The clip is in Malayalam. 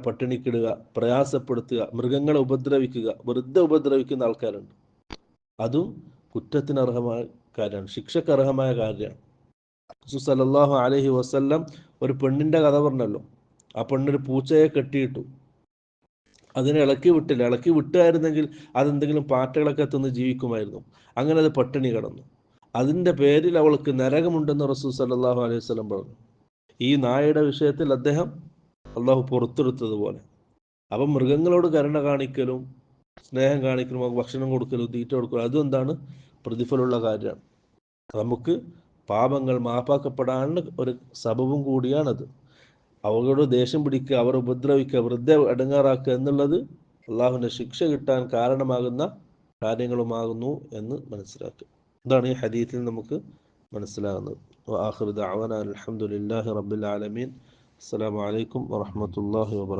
പട്ടിണിക്കിടുക, പ്രയാസപ്പെടുത്തുക, മൃഗങ്ങളെ ഉപദ്രവിക്കുക, വെറുതെ ഉപദ്രവിക്കുന്ന ആൾക്കാരുണ്ട്. അതും കുറ്റത്തിനർഹമായ കാര്യമാണ്, ശിക്ഷക്കർഹമായ കാര്യമാണ്. റസൂൽ സല്ലല്ലാഹു അലൈഹി വസല്ലം ഒരു പെണ്ണിന്റെ കഥ പറഞ്ഞല്ലോ. ആ പെണ്ണൊരു പൂച്ചയെ കെട്ടിയിട്ടു, അതിനെ ഇളക്കി വിട്ടില്ല. ഇളക്കി വിട്ടായിരുന്നെങ്കിൽ അതെന്തെങ്കിലും പാറ്റകളൊക്കെ തിന്ന് ജീവിക്കുമായിരുന്നു. അങ്ങനെ അത് പട്ടിണി കിടന്നു. അതിൻ്റെ പേരിൽ അവൾക്ക് നരകമുണ്ടെന്ന് റസൂൽ സല്ലല്ലാഹു അലൈഹി വസല്ലം പറഞ്ഞു. ഈ നായയുടെ വിഷയത്തിൽ അദ്ദേഹം അള്ളാഹു പുറത്തെടുത്തതുപോലെ. അപ്പം മൃഗങ്ങളോട് കരുണ കാണിക്കലും സ്നേഹം കാണിക്കലും ഭക്ഷണം കൊടുക്കലും തീറ്റ കൊടുക്കലും അതും എന്താണ്, പ്രതിഫലമുള്ള കാര്യമാണ്. നമുക്ക് പാപങ്ങൾ മാപ്പാക്കപ്പെടാനുള്ള ഒരു സബബും കൂടിയാണത്. അവരോട് ദേഷ്യം പിടിക്കുക, അവർ ഉപദ്രവിക്കുക, വെറുതെ അടങ്ങാറാക്കുക എന്നുള്ളത് അള്ളാഹുവിൻ്റെ ശിക്ഷ കിട്ടാൻ കാരണമാകുന്ന കാര്യങ്ങളുമാകുന്നു എന്ന് മനസ്സിലാക്കുക. ഇതാണ് ഈ ഹദീത്തിൽ നമുക്ക് മനസ്സിലാകുന്നത്. വആഖിറു ദഅവാനാ അൽഹംദുലില്ലാഹി റബ്ബിൽ ആലമീൻ. അസ്സലാമു അലൈക്കും വറഹ്മത്തുള്ളാഹി വബറകാതുഹു.